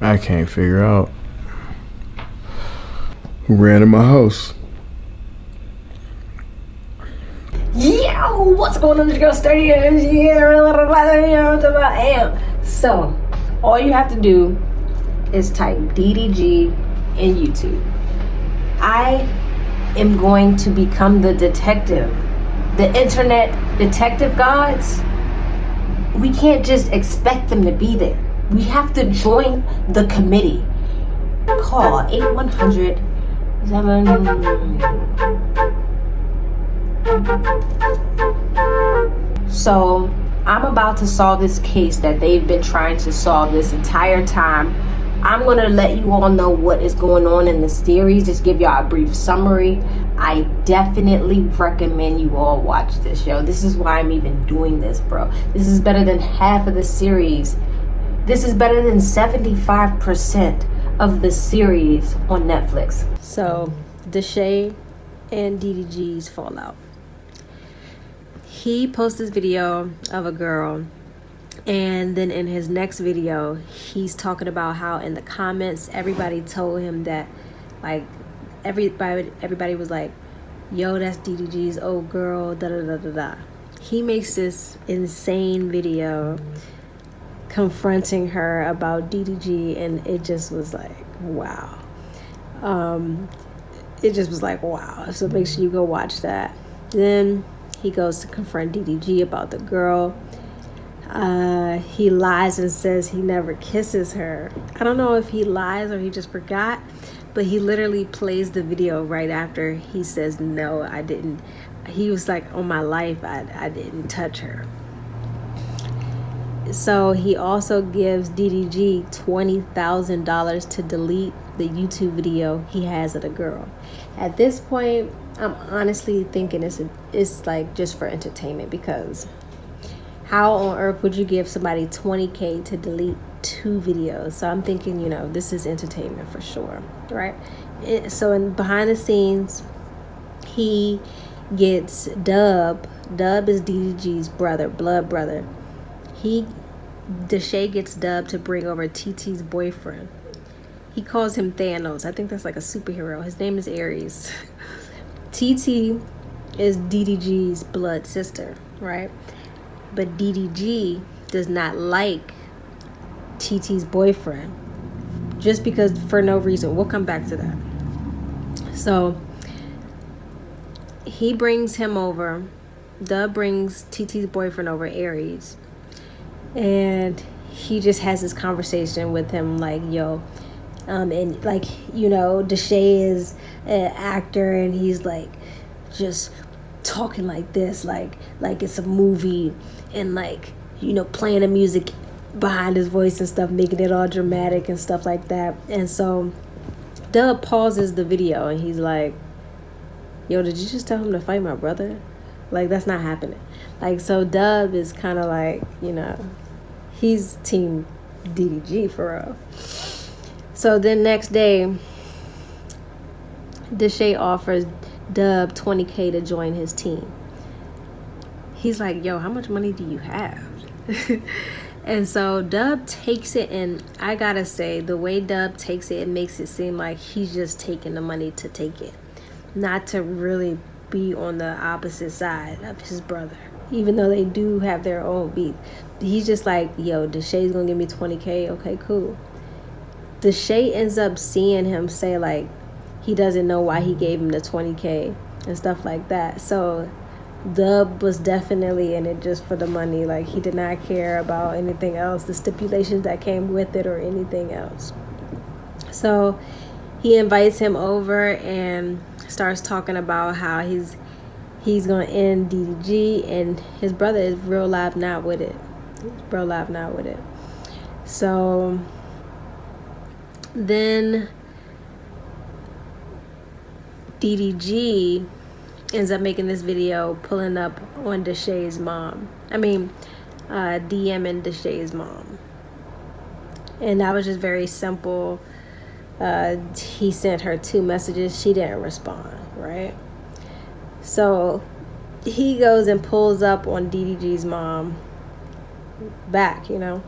I can't figure out who ran in my house. Yo, what's going on, this girl Sturdy? So, all you have to do is type DDG in YouTube. I am going to become the detective, the internet detective gods. We can't just expect them to be there. We have to join the committee. Call 8100 So I'm about to solve this case that they've been trying to solve this entire time. I'm going to let you all know what is going on in the series, just give y'all a brief summary. I definitely recommend you all watch this show. This is why I'm even doing this, bro. This is better than half of the series. This is better than 75% of the series on Netflix. So, Deshae and DDG's fallout. He posts this video of a girl, and then in his next video, he's talking about how in the comments, everybody told him that, like, everybody was like, yo, that's DDG's old girl, da da da da da. He makes this insane video confronting her about DDG, and it just was like, wow. It just was like, wow. So make sure you go watch that. Then he goes to confront DDG about the girl. He lies and says he never kisses her. I don't know if he lies or he just forgot, but he literally plays the video right after he says, no, I didn't. He was like, on my life, I didn't touch her. So he also gives DDG $20,000 to delete the YouTube video he has of the girl. At this point, I'm honestly thinking it's like just for entertainment, because how on earth would you give somebody $20K to delete 2 videos? So I'm thinking, you know, this is entertainment for sure, right? So in behind the scenes, he gets Dub. Dub is DDG's brother, blood brother. Deshae gets Dub to bring over TT's boyfriend. He calls him Thanos. I think that's like a superhero. His name is Aries. TT is DDG's blood sister, right? But DDG does not like TT's boyfriend, just because, for no reason. We'll come back to that. So he brings him over. Dub brings TT's boyfriend over, Aries, and he just has this conversation with him like, yo, and like, you know, Deshae is an actor, and he's like just talking like this, like it's a movie, and like, you know, playing the music behind his voice and stuff, making it all dramatic and stuff like that. And so Dub pauses the video and he's like, yo, did you just tell him to fight my brother? Like, that's not happening. Like, so Dub is kind of like, you know, he's team DDG for real. So then next day, Deshae offers Dub $20K to join his team. He's like, yo, how much money do you have? And so Dub takes it, and I gotta say, the way Dub takes it, it makes it seem like he's just taking the money to take it, not to really be on the opposite side of his brother, even though they do have their own beef. He's just like, yo, Deshae's gonna give me $20K, okay, cool. Deshae ends up seeing him say, like, he doesn't know why he gave him the $20K and stuff like that. So Dub was definitely in it just for the money. Like, he did not care about anything else, the stipulations that came with it or anything else. So he invites him over and starts talking about how he's gonna end DDG, and his brother is real live not with it. So then DDG ends up making this video, pulling up on Deshae's mom. DMing Deshae's mom. And that was just very simple. He sent her 2 messages. She didn't respond, right? So he goes and pulls up on DDG's mom back, you know.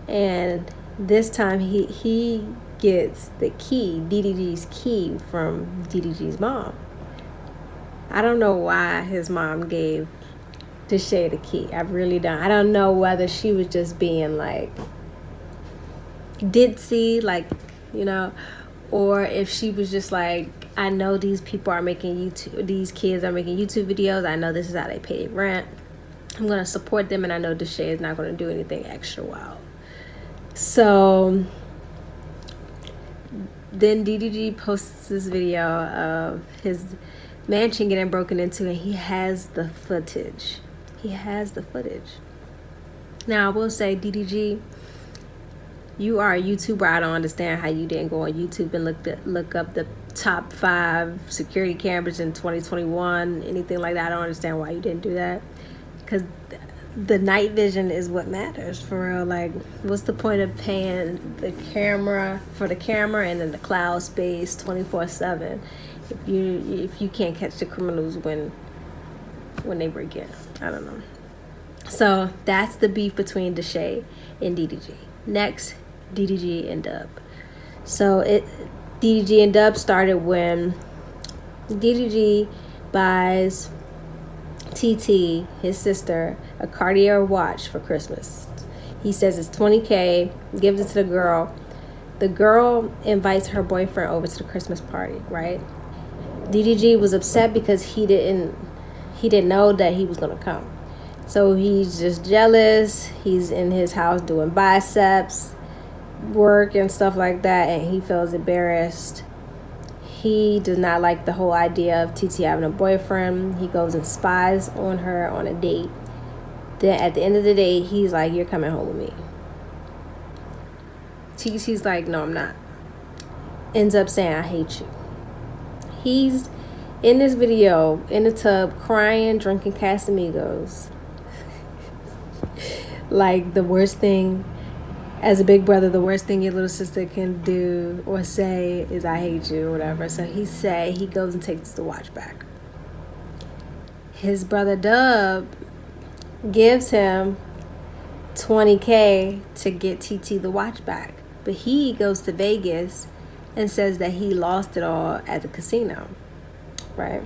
And This time he gets the key, DDG's key, from DDG's mom. I don't know why his mom gave Deshae the key. I really don't. I don't know whether she was just being like ditzy, like, you know, or if she was just like, I know these people are making YouTube, these kids are making YouTube videos. I know this is how they pay rent. I'm going to support them, and I know Deshae is not going to do anything extra wild. So then DDG posts this video of his mansion getting broken into, and he has the footage. Now, I will say, DDG, you are a YouTuber. I don't understand how you didn't go on YouTube and look up the top 5 security cameras in 2021, anything like that. I don't understand why you didn't do that, because the night vision is what matters for real. Like, what's the point of paying the camera for the camera and then the cloud space 24/7 if you can't catch the criminals when they break in? I don't know. So that's the beef between Deshae and DDG. Next, DDG and Dub. So DDG and Dub started when DDG buys TT, his sister, a Cartier watch for Christmas. He says it's $20K, gives it to the girl. The girl invites her boyfriend over to the Christmas party, right? DDG was upset because he didn't know that he was gonna come. So he's just jealous. He's in his house doing biceps work and stuff like that, and he feels embarrassed. He does not like the whole idea of TT having a boyfriend. He goes and spies on her on a date. Then at the end of the day, he's like, you're coming home with me. TT's like, no, I'm not. Ends up saying, I hate you. He's in this video in the tub crying, drinking Casamigos. Like, the worst thing, as a big brother, the worst thing your little sister can do or say is I hate you or whatever. So he goes and takes the watch back. His brother Dub gives him $20K to get TT the watch back. But he goes to Vegas and says that he lost it all at the casino, right?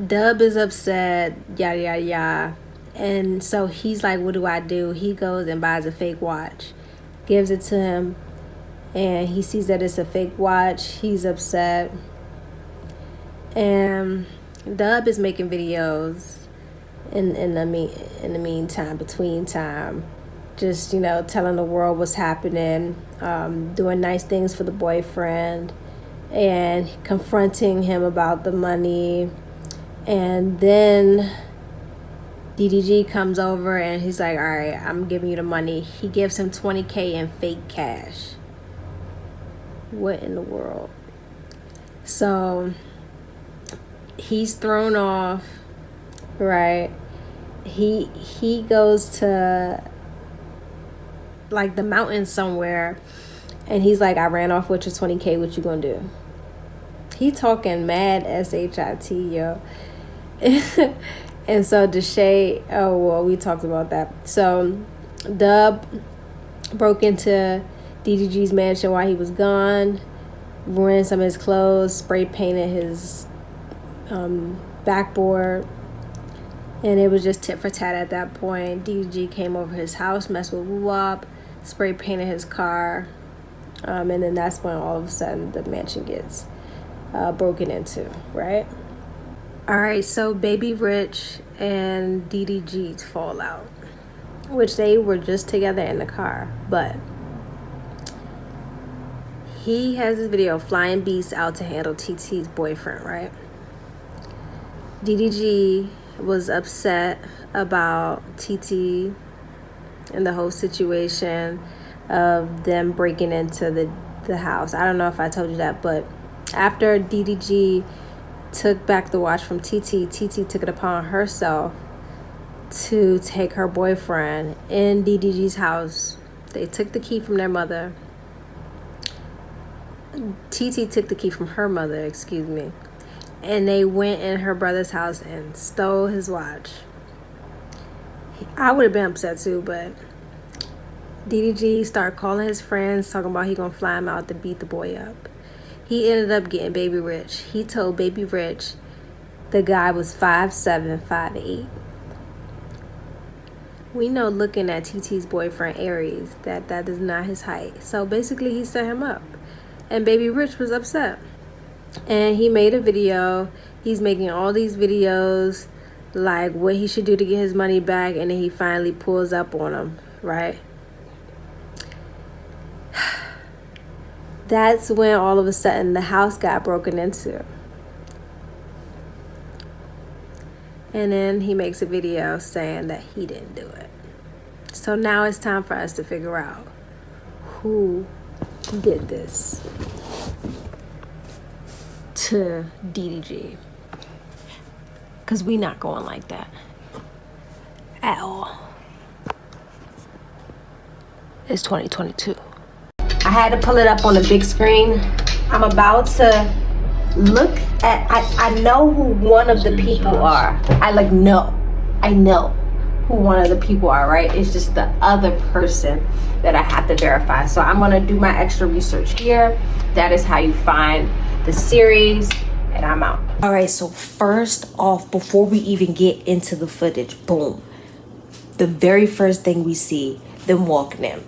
Dub is upset, yada, yada, yada. And so he's like, what do? He goes and buys a fake watch, gives it to him, and he sees that it's a fake watch. He's upset. And Dub is making videos in the meantime, between time, just, you know, telling the world what's happening, doing nice things for the boyfriend, and confronting him about the money. And then DDG comes over and he's like, all right, I'm giving you the money. He gives him $20K in fake cash. What in the world? So he's thrown off, right? He goes to like the mountains somewhere, and he's like, I ran off with your $20K. What you gonna do? He talking mad shit, yo. And so Deshae, oh, well, we talked about that. So Dub broke into DDG's mansion while he was gone, ruined some of his clothes, spray painted his backboard, and it was just tit for tat at that point. DDG came over his house, messed with Woo-Wop, spray painted his car, and then that's when all of a sudden the mansion gets broken into, right? All right, so Baby Rich and DDG's fallout, which they were just together in the car, but he has this video, Flying Beast out to handle TT's boyfriend, right? DDG was upset about TT and the whole situation of them breaking into the house. I don't know if I told you that, but after DDG took back the watch from TT took it upon herself to take her boyfriend in DDG's house. They took the key from their mother. TT took the key from her mother, excuse me. And they went in her brother's house and stole his watch. I would have been upset too, but DDG started calling his friends, talking about he gonna fly him out to beat the boy up. He ended up getting Baby Rich. He told Baby Rich the guy was 5'7", 5'8". We know looking at TT's boyfriend Aries that is not his height. So basically he set him up. And Baby Rich was upset. And he made a video. He's making all these videos like what he should do to get his money back, and then he finally pulls up on him, right? That's when all of a sudden the house got broken into. And then he makes a video saying that he didn't do it. So now it's time for us to figure out who did this to DDG. Because we not going like that at all. It's 2022. I had to pull it up on the big screen. I'm about to look at, I know who one of the people are. I know who one of the people are, right? It's just the other person that I have to verify. So I'm gonna do my extra research here. That is how you find the series, and I'm out. All right, so first off, before we even get into the footage, boom. The very first thing we see, them walking in,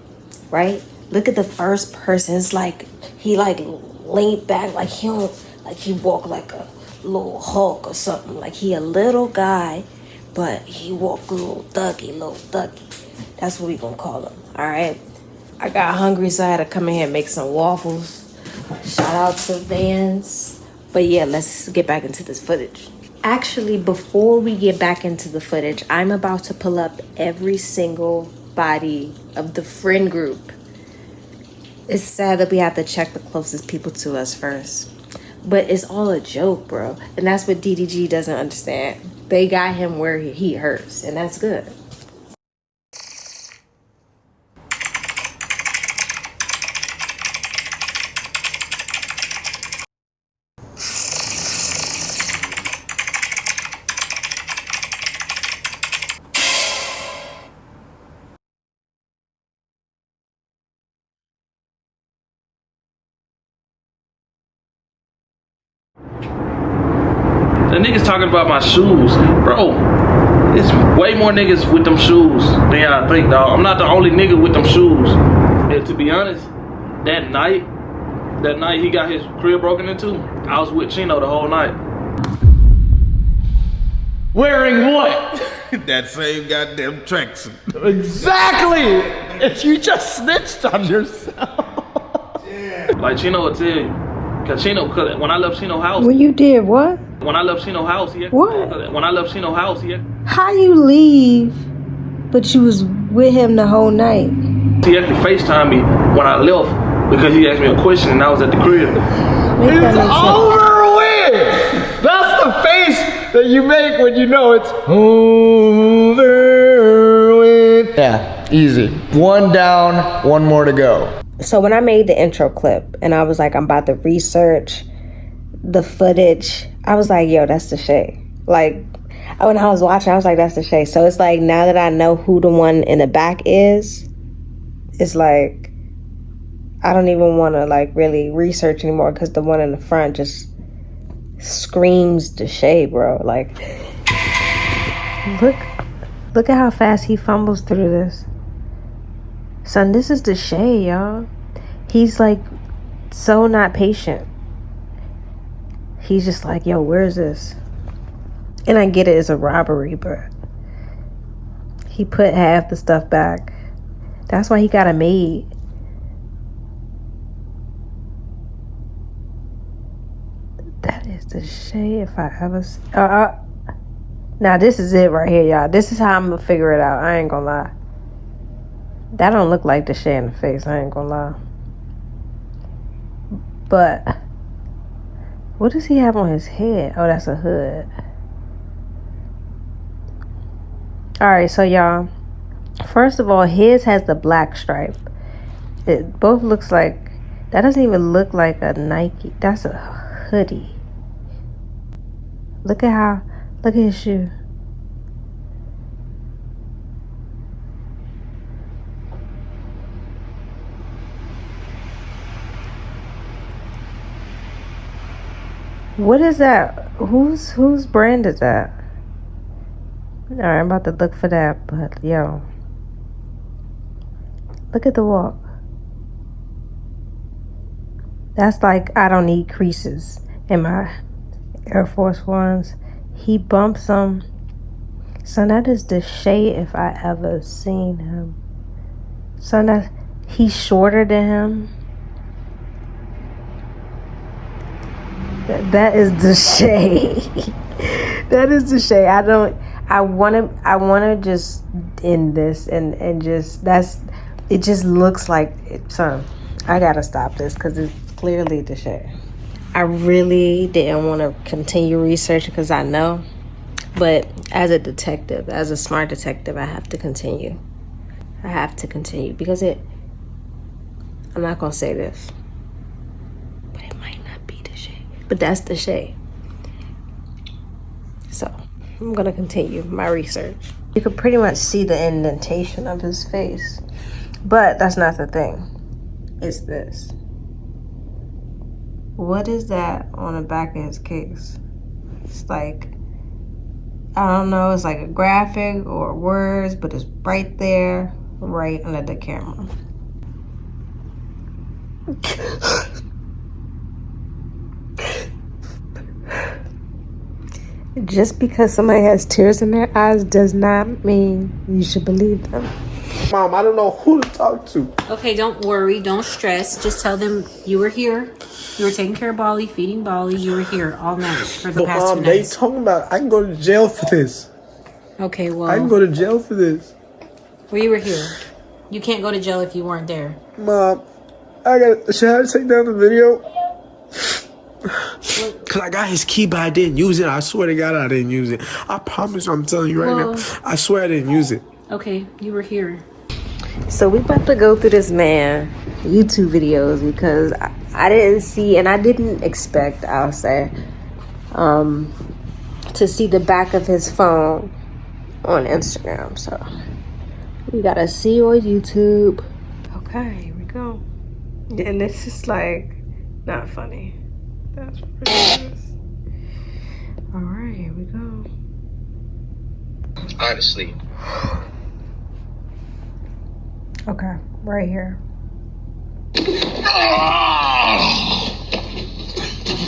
right? Look at the first person. It's like he like leaned back, like he walked like a little Hulk or something. Like he a little guy, but he walked a little thuggy. That's what we gonna call him, all right? I got hungry, so I had to come in here and make some waffles. Shout out to Vans. But yeah, let's get back into this footage. Actually, before we get back into the footage, I'm about to pull up every single body of the friend group. It's sad that we have to check the closest people to us first. But it's all a joke, bro. And that's what DDG doesn't understand. They got him where he hurts, and that's good. The niggas talking about my shoes. Bro, it's way more niggas with them shoes than y'all think, dog. I'm not the only nigga with them shoes. And to be honest, that night he got his crib broken into, I was with Chino the whole night. Wearing what? That same goddamn tracksuit. Exactly! And you just snitched on yourself. Like Chino would tell you. Cause when I left Chino's house. When you did what? When I left Chino's house, yeah. What? When I left Chino's house, yeah. How you leave, but you was with him the whole night? He actually FaceTimed me when I left because he asked me a question and I was at the crib. It's over with! That's the face that you make when you know it's over with. Yeah, easy. One down, one more to go. So when I made the intro clip and I was like, I'm about to research the footage, I was like, yo, that's Deshae. Like, when I was watching, I was like, that's Deshae. So it's like, now that I know who the one in the back is, it's like, I don't even want to like really research anymore because the one in the front just screams Deshae, bro. Like, look at how fast he fumbles through this. Son, this is Deshae, y'all. He's like so not patient. He's just like, yo, where is this? And I get it, it's a robbery, but he put half the stuff back. That's why he got a maid. That is Deshae if I ever see. Now this is it right here, y'all. This is how I'm gonna figure it out. I ain't gonna lie. That don't look like Deshae in the face, I ain't gonna lie. But what does he have on his head? Oh, that's a hood. Alright, so y'all, first of all, his has the black stripe. It both looks like, that doesn't even look like a Nike. That's a hoodie. Look at his shoe. What is that? Whose brand is that? Alright, I'm about to look for that, but yo. Look at the walk. That's like, I don't need creases in my Air Force Ones. He bumps them. Son, that is Deshae if I ever seen him. Son, that he's shorter than him. That is Deshae. That is Deshae. I wanna just end this and just it just looks like it. Son, I gotta stop this because it's clearly Deshae. I really didn't want to continue research because I know, but as a detective, as a smart detective, I have to continue. I have to continue because I'm not gonna say this, but it might not be Deshae, but that's Deshae. So I'm gonna continue my research. You can pretty much see the indentation of his face, but that's not the thing. It's this. What is that on the back of his case? It's like, I don't know, it's like a graphic or words, but it's right there, right under the camera. Just because somebody has tears in their eyes does not mean you should believe them. Mom, I don't know who to talk to. Okay, don't worry, don't stress. Just tell them you were here. You were taking care of Bali, feeding Bali. You were here all night for the past 2 Mom, they nights. talking about I can go to jail for this. Okay, well, I can go to jail for this. well, you were here. You can't go to jail if you weren't there. Mom, should I take down the video? Cause I got his key, but I didn't use it. I swear to God, I didn't use it. I promise, I'm telling you right now. I swear I didn't use it. Okay, you were here. So we about to go through this man YouTube videos because I didn't see and I didn't expect, I'll say, to see the back of his phone on Instagram. So we gotta see on YouTube. Okay, here we go. And this is like not funny. That's ridiculous. All right, here we go. Honestly. Okay, right here.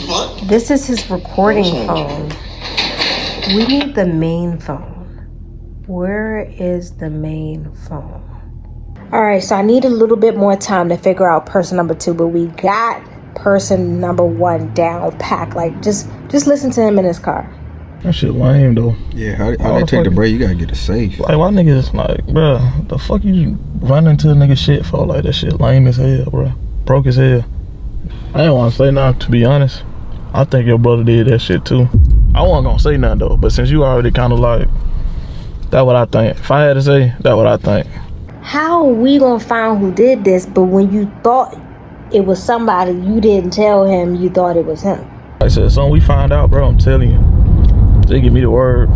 What? This is his recording phone. We need the main phone. Where is the main phone? All right, so I need a little bit more time to figure out person number 2, but we got person number 1 down packed. Like, just listen to him in his car. That shit lame though. Yeah, how they take the break? You gotta get it safe. Like, why niggas like, bruh, the fuck you running to a nigga shit for? Like, that shit lame as hell, bruh. Broke as hell. I ain't want to say nothing, to be honest. I think your brother did that shit too. I wasn't gonna say nothing though, but since you already kind of like, that's what I think. If I had to say, that's what I think. How are we gonna find who did this, but when you thought it was somebody, you didn't tell him you thought it was him? Like I said, as soon as we find out, bro, I'm telling you. They give me the word.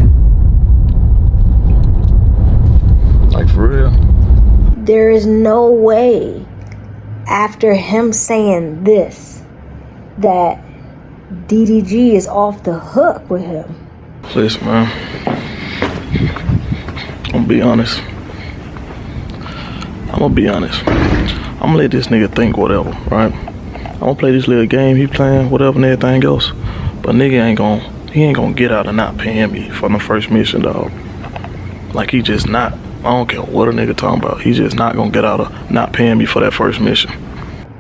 Like, for real. There is no way, after him saying this, that DDG is off the hook with him. Listen, man. I'm gonna be honest. I'm gonna let this nigga think whatever, right? I'm gonna play this little game he playing, whatever and everything else. But nigga he ain't gonna get out of not paying me for the first mission, dog. Like, he just not. I don't care what a nigga talking about. He just not gonna get out of not paying me for that first mission.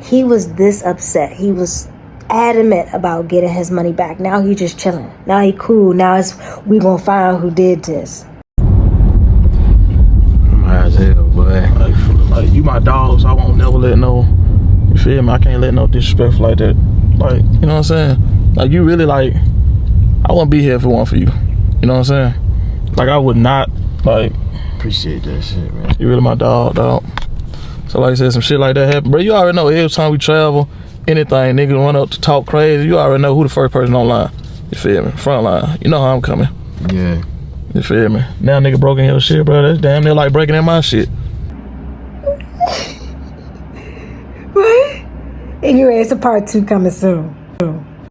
He was this upset. He was adamant about getting his money back. Now he just chilling. Now he cool. Now we gonna find who did this. Might as hell, boy. Like, you my dog, so I won't never let no, you feel me? I can't let no disrespect like that. Like, you know what I'm saying? Like, you really, like, I wouldn't be here if it weren't for you. You know what I'm saying? Like, I would not, like. Appreciate that shit, man. You really my dog. So like I said, some shit like that happen. Bro, you already know every time we travel, anything, nigga run up to talk crazy, you already know who the first person online. You feel me? Front line. You know how I'm coming. Yeah. You feel me? Now nigga broken your shit, bro. That's damn near like breaking in my shit. What? Anyway, it's a part 2 coming soon.